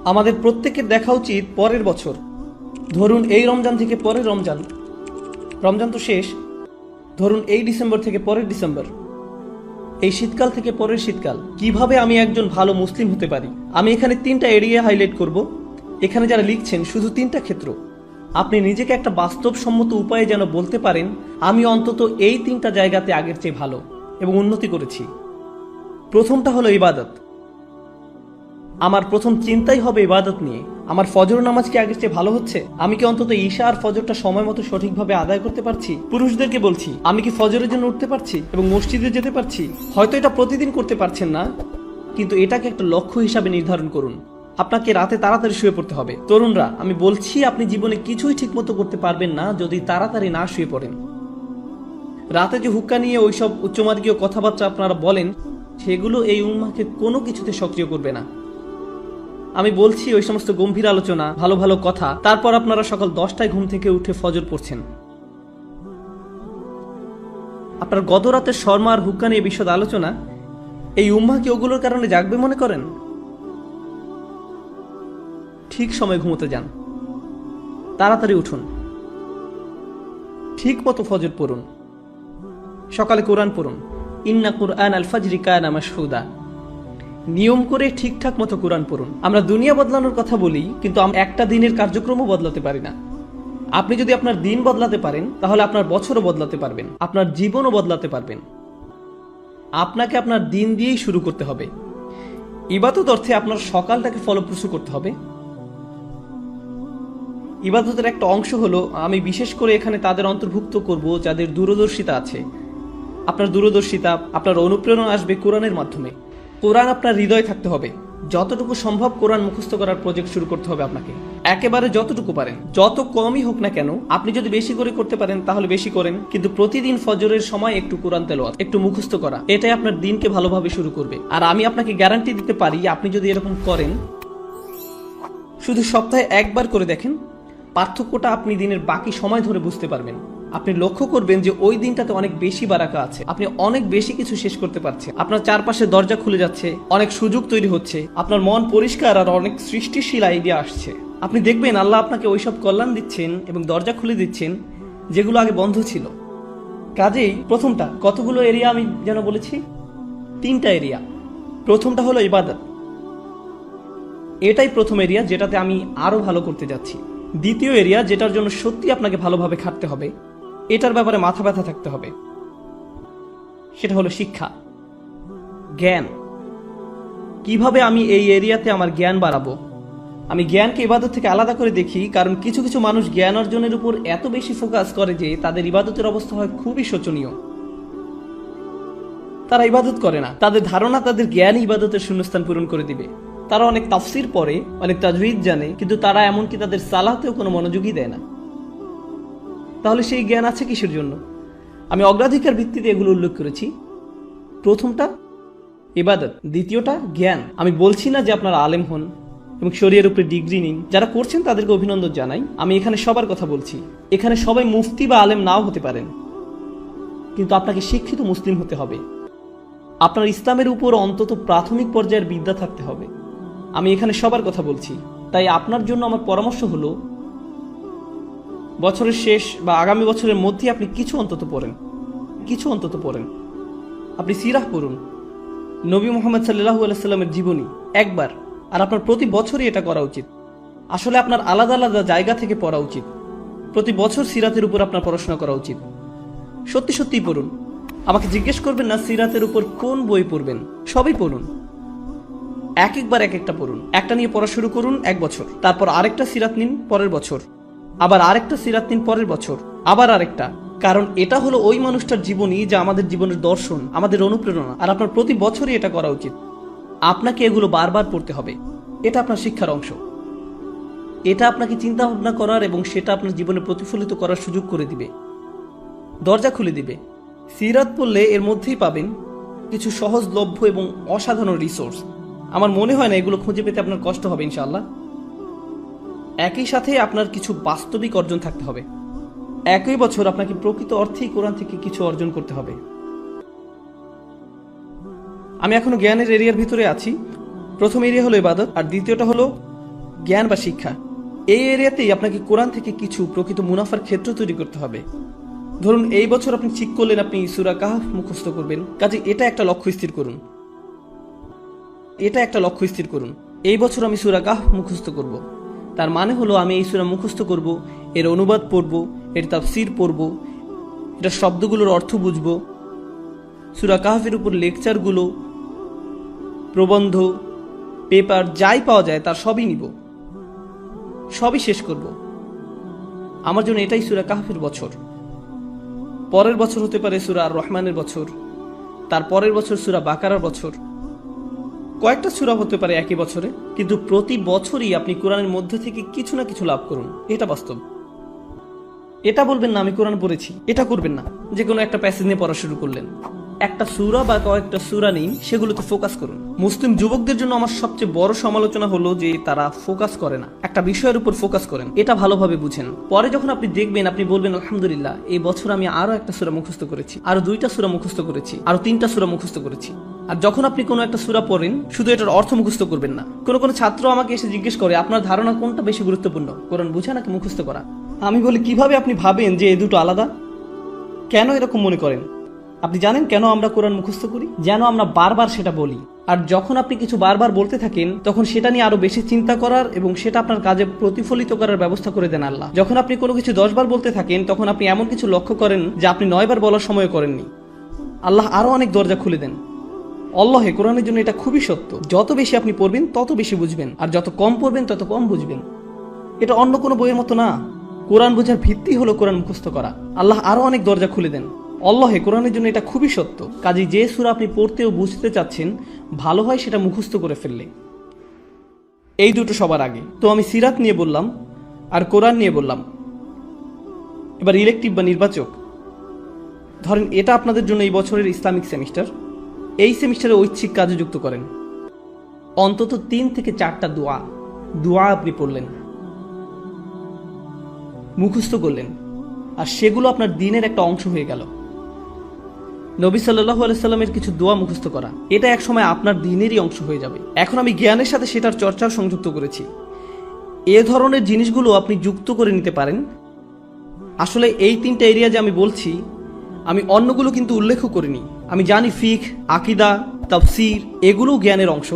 আমাদের প্রত্যেকের দেখা উচিত পরের বছর। ধরুন এই রমজান থেকে পরের রমজান, রমজান তো শেষ। ধরুন এই ডিসেম্বর থেকে পরের ডিসেম্বর, এই শীতকাল থেকে পরের শীতকাল। কিভাবে আমি একজন ভালো মুসলিম হতে পারি? আমি এখানে 3টা এরিয়া হাইলাইট করব। এখানে যারা লিখছেন শুধু 3টা ক্ষেত্র। আপনি নিজেকে একটা বাস্তবসম্মত উপায়ে যেন বলতে পারেন আমি অন্তত এই 3টা জায়গাতে আগের চেয়ে ভালো এবং উন্নতি করেছি। প্রথমটা হলো ইবাদত। আমার প্রথম চিন্তাই হবে ইবাদত নিয়ে। আমার ফজর নামাজ কি আগের চেয়ে ভালো হচ্ছে? আমি কি অন্তত ঈশা আর ফজরটা সময় মতো সঠিকভাবে আদায় করতে পারছি? পুরুষদেরকে বলছি, আমি কি ফজরের জন্য উঠতে পারছি এবং মসজিদে যেতে পারছি? হয়তো এটা প্রতিদিন করতে পারছেন না, কিন্তু এটাকে একটা লক্ষ্য হিসাবে নির্ধারণ করুন। আপনাকে রাতে তাড়াতাড়ি শুয়ে পড়তে হবে। তরুণরা, আমি বলছি আপনি জীবনে কিছুই ঠিকমতো করতে পারবেন না যদি তাড়াতাড়ি না শুয়ে পড়েন। রাতে যে হুক্কা নিয়ে ওইসব উচ্চমার্গীয় কথাবার্তা আপনারা বলেন, সেগুলো এই উম্মাহকে কোনো কিছুতে সক্রিয় করবে না। আমি বলছি ওই সমস্ত গম্ভীর আলোচনা, ভালো ভালো কথা, তারপর আপনারা সকাল 10টায় ঘুম থেকে উঠে ফজর পড়ছেন। আপনার গতরাতের শর্মা আর হুক্কা নিয়ে বিশদ আলোচনা, এই উম্মাহ কি ওগুলোর কারণে জাগবে মনে করেন? ঠিক সময় ঘুমোতে যান, তাড়াতাড়ি উঠুন, ঠিক মতো ফজর পড়ুন, সকালে কোরআন পড়ুন। ইন্না কুরআন আল ফাজরি কানা মাশহুদা। নিয়ম করে ঠিকঠাক মতো কোরআন পড়ুন। আমরা দুনিয়া বদলানোর কথা বলি, কিন্তু আমরা একটা দিনের কার্যক্রমও বদলাতে পারি না। আপনি যদি আপনার দিন বদলাতে পারেন, তাহলে আপনার বছরও বদলাতে পারবেন, আপনার জীবনও বদলাতে পারবেন। আপনাকে আপনার দিন দিয়েই শুরু করতে হবে। ইবাদত অর্থে আপনার সকালটাকে ফলপ্রসূ করতে হবে। ইবাদতের একটা অংশ হলো, আমি বিশেষ করে এখানে তাদের অন্তর্ভুক্ত করব যাদের দূরদর্শিতা আছে। আপনার দূরদর্শিতা, আপনার অনুপ্রেরণা আসবে কোরআনের মাধ্যমে। কোরআন আপনার হৃদয়ে থাকতে হবে। যতটুকু সম্ভব কোরআন মুখস্থ করার প্রজেক্ট শুরু করতে হবে আপনাকে। একেবারে যতটুকু পারেন, যত কমই হোক না কেন। আপনি যদি বেশি করে করতে পারেন তাহলে বেশি করেন, কিন্তু প্রতিদিন ফজরের সময় একটু কোরআন তেলাওয়াত, একটু মুখস্থ করা, এটাই আপনার দিনকে ভালোভাবে শুরু করবে। আর আমি আপনাকে গ্যারান্টি দিতে পারি, আপনি যদি এরকম করেন, শুধু সপ্তাহে একবার করে দেখেন, পার্থক্যটা আপনি দিনের বাকি সময় ধরে বুঝতে পারবেন। আপনি লক্ষ্য করবেন যে ওই দিনটাতে অনেক বেশি বারাকা আছে, আপনি অনেক বেশি কিছু শেষ করতে পারছেন, আপনার চারপাশে দরজা খুলে যাচ্ছে, অনেক সুযোগ তৈরি হচ্ছে, আপনার মন পরিষ্কার আর অনেক সৃষ্টিশীল আইডিয়া আসছে। আপনি দেখবেন আল্লাহ আপনাকে ওইসব কল্যাণ দিচ্ছেন এবং দরজা খুলে দিচ্ছেন যেগুলো আগে বন্ধ ছিল। কাজেই প্রথমটা, কতগুলো এরিয়া আমি যেন বলেছি? 3টা এরিয়া। প্রথমটা হলো ইবাদত। এটাই প্রথম এরিয়া যেটাতে আমি আরো ভালো করতে যাচ্ছি। দ্বিতীয় এরিয়া, যেটার জন্য সত্যি আপনাকে ভালোভাবে খাটতে হবে, এটার ব্যাপারে মাথা ব্যথা থাকতে হবে, সেটা হলো শিক্ষা, জ্ঞান। কিভাবে আমি এই এরিয়াতে আমার জ্ঞান বাড়াবো? আমি জ্ঞানকে ইবাদত থেকে আলাদা করে দেখি, কারণ কিছু কিছু মানুষ জ্ঞান অর্জনের উপর এত বেশি ফোকাস করে যে তাদের ইবাদতের অবস্থা হয় খুবই শোচনীয়। তারা ইবাদত করে না, তাদের ধারণা তাদের জ্ঞান ইবাদতের শূন্যস্থান পূরণ করে দিবে। তারা অনেক তাফসির পড়ে, অনেক তাজউইদ জানে, কিন্তু তারা এমনকি তাদের সালাতেও কোনো মনোযোগই দেয় না। তাহলে সেই জ্ঞান আছে কিসের জন্য? আমি অগ্রাধিকার ভিত্তিতে এগুলো উল্লেখ করেছি। প্রথমটা ইবাদত, দ্বিতীয়টা জ্ঞান। আমি বলছি না যে আপনারা আলেম হন এবং শরীয়তের উপরে ডিগ্রি নিন। যারা করছেন তাদেরকে অভিনন্দন জানাই। আমি এখানে সবার কথা বলছি। এখানে সবাই মুফতি বা আলেম নাও হতে পারেন, কিন্তু আপনাকে শিক্ষিত মুসলিম হতে হবে। আপনার ইসলামের উপর অন্তত প্রাথমিক পর্যায়ের বিদ্যা থাকতে হবে। আমি এখানে সবার কথা বলছি। তাই আপনার জন্য আমার পরামর্শ হলো, বছরের শেষ বা আগামী বছরের মধ্যে আপনি কিছু অন্তত পড়েন। আপনি সিরাহ পড়ুন, নবী মুহাম্মদ সাল্লাল্লাহু আলাইহি সাল্লামের জীবনী একবার। আর আপনার প্রতি বছরই এটা করা উচিত। আসলে আপনার আলাদা আলাদা জায়গা থেকে পড়া উচিত। প্রতি বছর সিরাতের উপর আপনার পড়াশোনা করা উচিত। সত্যি সত্যিই পড়ুন। আমাকে জিজ্ঞেস করবেন না সিরাতের উপর কোন বই পড়বেন, সবই পড়ুন। একবার এক একটা পড়ুন। একটা নিয়ে পড়া শুরু করুন 1 বছর, তারপর আরেকটা সিরাত নিন পরের বছর, আবার আরেকটা সিরাত নিন পরের বছর, আবার আরেকটা। কারণ এটা হলো ওই মানুষটার জীবনী যা আমাদের জীবনের দর্শন, আমাদের অনুপ্রেরণা। আর আপনার প্রতি বছরই এটা করা উচিত। আপনাকে এগুলো বারবার পড়তে হবে। এটা আপনার শিক্ষার অংশ। এটা আপনাকে চিন্তা ভাবনা করার এবং সেটা আপনার জীবনে প্রতিফলিত করার সুযোগ করে দিবে, দরজা খুলে দিবে। সিরাত পড়লে এর মধ্যেই পাবেন কিছু সহজলভ্য এবং অসাধারণ রিসোর্স। আমার মনে হয় না এগুলো খুঁজে পেতে আপনার কষ্ট হবে ইনশাআল্লাহ। একই সাথে আপনার কিছু বাস্তবিক অর্জন থাকতে হবে। একই বছর আপনাকে প্রকৃত অর্থেই কোরআন থেকে কিছু অর্জন করতে হবে। আমি এখনো জ্ঞানের এরিয়ার ভিতরে আছি। প্রথম এরিয়া হলো ইবাদত, আর দ্বিতীয়টা হলো জ্ঞান বা শিক্ষা, এই এরিয়াতেই আপনাকে কোরআন থেকে কিছু প্রকৃত মুনাফার ক্ষেত্র তৈরি করতে হবে। ধরুন এই বছর আপনি ঠিক করলেন আপনি সূরা কাহফ মুখস্থ করবেন, কাজে এটা একটা লক্ষ্য স্থির করুন। এই বছর আমি সূরা কাহফ মুখস্থ করব। তার মানে হলো আমি এই সূরা মুখস্থ করব, এর অনুবাদ পড়ব, এর তাফসীর পড়ব, এটা শব্দগুলোর অর্থ বুঝব, সূরা কাহফের উপর লেকচারগুলো, প্রবন্ধ, পেপার যাই পাওয়া যায় তার সবই নিব, সবই শেষ করব। আমার জন্য এটাই সূরা কাহফের বছর। পরের বছর হতে পারে সূরা আর রহমানের বছর, তার পরের বছর সূরা বাকারার বছর, কয়েকটা সূরা হতে পারে একই বছরে, কিন্তু প্রতি বছরই আপনি কোরআনের মধ্যে থেকে কিছু না কিছু লাভ করুন, এটা বাস্তব। এটা বলবেন না আমি কোরআন পড়েছি, এটা করবেন না যে কোনো একটা প্যাসেজ নিয়ে পড়া শুরু করলেন। একটা সূরা বা কয়েকটা সূরা নিন, সেগুলোতে ফোকাস করুন। মুসলিম যুবকদের জন্য আমার সবচেয়ে বড় সমালোচনা হলো যে তারা ফোকাস করে না, একটা বিষয়ের উপর ফোকাস করেন। এটা ভালোভাবে বুঝেন, পরে যখন আপনি দেখবেন আপনি বলবেন আলহামদুলিল্লাহ এই বছর আমি আরো একটা সূরা মুখস্থ করেছি, আরো 2টা সূরা মুখস্থ করেছি, আরো 3টা সূরা মুখস্থ করেছি। আর যখন আপনি কোনো একটা সূরা পড়েন শুধু এটার অর্থ মুখস্থ করবেন না। কোনো ছাত্র আমাকে এসে জিজ্ঞেস করে আপনার ধারণা কোনটা বেশি গুরুত্বপূর্ণ, কোরআন বোঝা নাকি মুখস্থ করা? আমি বলি কিভাবে আপনি ভাবেন যে এই দুটো আলাদা? কেন এরকম মনে করেন? আপনি জানেন কেন আমরা কোরআন মুখস্থ করি? যেন আমরা বারবার সেটা বলি। আর যখন আপনি কিছু বারবার বলতে থাকেন তখন সেটা নিয়ে আরো বেশি চিন্তা করার এবং সেটা আপনার কাজে প্রতিফলিত করার ব্যবস্থা করে দেন আল্লাহ। যখন আপনি কোনো কিছু 10 বার বলতে থাকেন তখন আপনি এমন কিছু লক্ষ্য করেন যা আপনি 9 বার বলার সময় করেননি। আল্লাহ আরো অনেক দরজা খুলে দেন। আল্লাহে কোরআনের জন্য এটা খুবই সত্য। যত বেশি আপনি পড়বেন তত বেশি বুঝবেন, আর যত কম পড়বেন তত কম বুঝবেন। এটা অন্য কোনো বইয়ের মতো না। কোরআন বোঝার ভিত্তি হলো কোরআন মুখস্থ করা। আল্লাহ আরো অনেক দরজা খুলে দেন। আল্লাহে কোরআনের জন্য এটা খুবই সত্য। কাজে যে সূরা আপনি পড়তে ও বুঝতে চাচ্ছেন ভালো হয় সেটা মুখস্থ করে ফেললে। এই দুটো সবার আগে। তো আমি সিরাত নিয়ে বললাম আর কোরআন নিয়ে বললাম। এবার ইলেকটিভ বা নির্বাচক, ধরেন এটা আপনাদের জন্য এই বছরের ইসলামিক সেমিস্টার। এই সেমিস্টারে ঐচ্ছিক কাজে যুক্ত করেন। অন্তত 3 থেকে 4টা দোয়া আপনি পড়লেন, মুখস্থ করলেন, আর সেগুলো আপনার দিনের একটা অংশ হয়ে গেল। নবী সাল্লাল্লাহু আলাইহি সাল্লামের কিছু দোয়া মুখস্থ করা, এটা এক সময় আপনার দিনেরই অংশ হয়ে যাবে। এখন আমি জ্ঞানের সাথে সেটার চর্চাও সংযুক্ত করেছি। এ ধরনের জিনিসগুলো আপনি যুক্ত করে নিতে পারেন। আসলে এই 3টা এরিয়া যে আমি বলছি, আমি অন্যগুলো কিন্তু উল্লেখ করিনি। আমি জানি ফিকহ, আকীদা, তাফসীর এগুলো জ্ঞানের অংশ,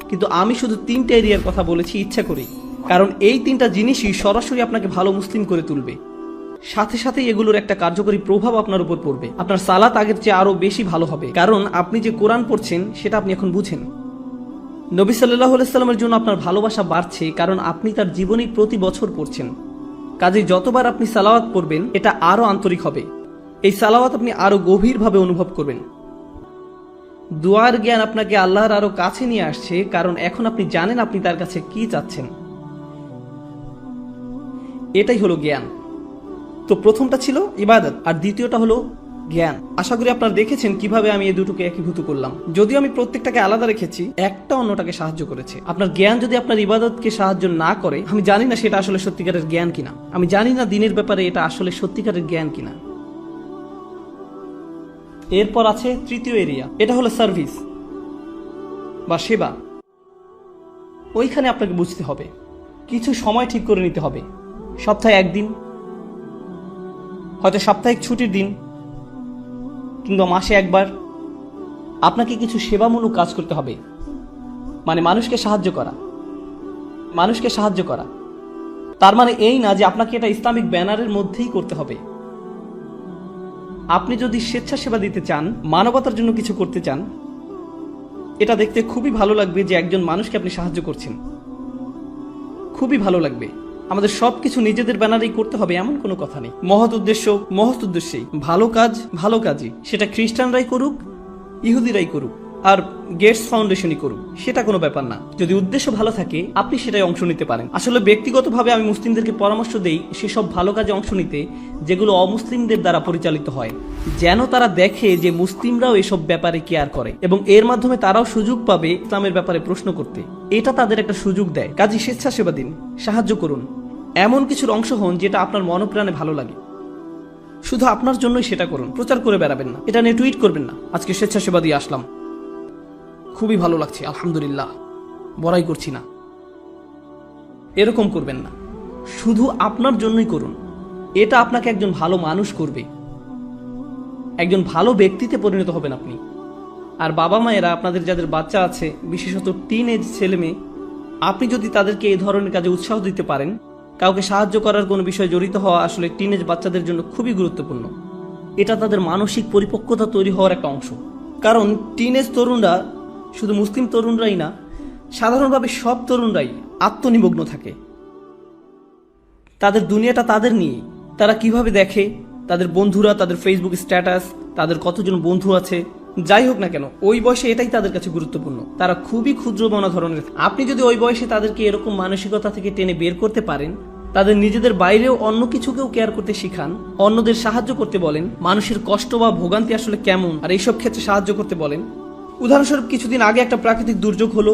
কিন্তু আমি শুধু 3টা এরিয়ার কথা বলেছি ইচ্ছা করেই। কারণ এই 3টা জিনিসই সরাসরি আপনাকে ভালো মুসলিম করে তুলবে। সাথে সাথে এগুলোর একটা কার্যকরী প্রভাব আপনার উপর পড়বে। আপনার সালাত আগের চেয়ে আরো বেশি ভালো হবে, কারণ আপনি যে কোরআন পড়ছেন সেটা আপনি এখন বুঝেন। নবী সাল্লাল্লাহু আলাইহি সাল্লামের জন্য আপনার ভালোবাসা বাড়ছে, কারণ আপনি তার জীবনী প্রতি বছর পড়ছেন। কাজে যতবার আপনি সালাওয়াত পড়বেন এটা আরো আন্তরিক হবে। এই সালাওয়াত আপনি আরো গভীরভাবে অনুভব করবেন। দুয়ার জ্ঞান আপনাকে আল্লাহর আরো কাছে নিয়ে আসছে, কারণ এখন আপনি জানেন আপনি তার কাছে কি চাচ্ছেন। এটাই হলো জ্ঞান। তো প্রথমটা ছিল ইবাদত আর দ্বিতীয়টা হলো জ্ঞান। আশা করি আপনারা দেখেছেন কিভাবে আমি এই দুটোকে একীভূত করলাম। যদিও আমি প্রত্যেকটাকে আলাদা রেখেছি, একটা অন্যটাকে সাহায্য করেছে। আপনার জ্ঞান যদি আপনার ইবাদতকে সাহায্য না করে, আমি জানি না সেটা আসলে সত্যিকারের জ্ঞান কিনা। আমি জানি না দিনের ব্যাপারে এটা আসলে সত্যিকারের জ্ঞান কিনা। এরপর আছে তৃতীয় এরিয়া, এটা হলো সার্ভিস বা সেবা। ওইখানে আপনাকে বুঝতে হবে, কিছু সময় ঠিক করে নিতে হবে। সপ্তাহে 1 দিন, হয়তো সাপ্তাহিক ছুটির দিন, কিংবা মাসে 1 বার আপনাকে কিছু সেবামূলক কাজ করতে হবে। মানে মানুষকে সাহায্য করা। তার মানে এই না যে আপনাকে এটা ইসলামিক ব্যানারের মধ্যেই করতে হবে। আপনি যদি স্বেচ্ছাসেবা দিতে চান, মানবতার জন্য কিছু করতে চান, এটা দেখতে খুবই ভালো লাগবে যে একজন মানুষকে আপনি সাহায্য করছেন। খুবই ভালো লাগবে। আমাদের সবকিছু নিজেদের ব্যানারেই করতে হবে এমন কোনো কথা নেই। মহৎ উদ্দেশ্যেই ভালো কাজ ভালো কাজই, সেটা খ্রিস্টানরাই করুক, ইহুদিরাই করুক, আর গেটস ফাউন্ডেশনই করুক, সেটা কোনো ব্যাপার না। যদি উদ্দেশ্য ভালো থাকে আপনি সেটাই অংশ নিতে পারেন। আসলে ব্যক্তিগতভাবে আমি মুসলিমদেরকে পরামর্শ দেই সেসব ভালো কাজে অংশ নিতে যেগুলো অমুসলিমদের দ্বারা পরিচালিত হয়, যেন তারা দেখে যে মুসলিমরাও এসব ব্যাপারে কেয়ার করে এবং এর মাধ্যমে তারাও সুযোগ পাবে ইসলামের ব্যাপারে প্রশ্ন করতে। এটা তাদের একটা সুযোগ দেয়। কাজে স্বেচ্ছাসেবা দিন, সাহায্য করুন, এমন কিছুর অংশ হন যেটা আপনার মনপ্রাণে ভালো লাগে। শুধু আপনার জন্যই সেটা করুন, প্রচার করে বেড়াবেন না, এটা নিয়ে টুইট করবেন না আজকে স্বেচ্ছাসেবা দিয়ে আসলাম, খুবই ভালো লাগছে আলহামদুলিল্লাহ, বড়াই করছি না। এরকম করবেন না, শুধু আপনার জন্যই করুন। এটা আপনাকে একজন ভালো মানুষ করবে, একজন ভালো ব্যক্তিতে পরিণত হবেন আপনি। আর বাবা মায়েরা আপনাদের যাদের বাচ্চা আছে, বিশেষত টিন এজ ছেলে মেয়ে, আপনি যদি তাদেরকে এই ধরনের কাজে উৎসাহ দিতে পারেন, কাউকে সাহায্য করার কোনো বিষয়ে জড়িত হওয়া আসলে টিন এজ বাচ্চাদের জন্য খুবই গুরুত্বপূর্ণ। এটা তাদের মানসিক পরিপক্কতা তৈরি হওয়ার একটা অংশ। কারণ টিন এজ তরুণরা শুধু মুসলিম তরুণরাই না, সাধারণভাবে সব তরুণরাই আত্মনিমগ্ন থাকে। তাদের দুনিয়াটা তাদের নিয়ে। তারা কিভাবে দেখে, তাদের বন্ধুরা, তাদের ফেসবুক স্ট্যাটাস, তাদের কতজন বন্ধু আছে, যাই হোক না কেন, ওই বয়সে এটাই তাদের কাছে গুরুত্বপূর্ণ। তারা খুবই ক্ষুদ্র মনা ধরনের। আপনি যদি ওই বয়সে তাদেরকে এরকম মানসিকতা থেকে টেনে বের করতে পারেন, তাদের নিজেদের বাইরেও অন্য কিছুকেও কেয়ার করতে শিখান, অন্যদের সাহায্য করতে বলেন, মানুষের কষ্ট বা ভোগান্তি আসলে কেমন আর এইসব ক্ষেত্রে সাহায্য করতে বলেন। উদাহরণস্বরূপ কিছুদিন আগে একটা প্রাকৃতিক দুর্যোগ হলো,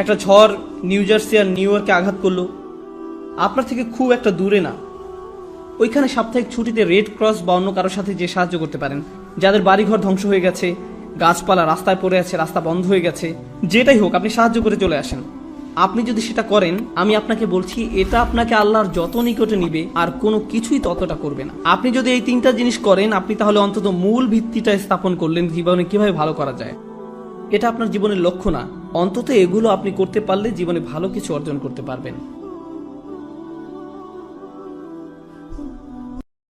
একটা ঝড় নিউ জার্সি আর নিউ ইয়র্কে আঘাত করলো। আপনার থেকে খুব একটা দূরে না, ওইখানে সাপ্তাহিক ছুটিতে রেড ক্রস বা অন্য কারোর সাথে যে সাহায্য করতে পারেন, যাদের বাড়িঘর ধ্বংস হয়ে গেছে, গাছপালা রাস্তায় পড়ে আছে, রাস্তা বন্ধ হয়ে গেছে, যেটাই হোক আপনি সাহায্য করে চলে আসেন। আপনি যদি সেটা করেন, আমি আপনাকে বলছি এটা আপনাকে আল্লাহর যত নিকটে নিবে আর কোনো কিছুই ততটা করবে না। আপনি যদি এই তিনটা জিনিস করেন, আপনি তাহলে অন্তত মূল ভিত্তিটা স্থাপন করলেন জীবনে কিভাবে ভালো করা যায়। এটা আপনার জীবনের লক্ষ্য না, অন্তত এগুলো আপনি করতে পারলে জীবনে ভালো কিছু অর্জন করতে পারবেন।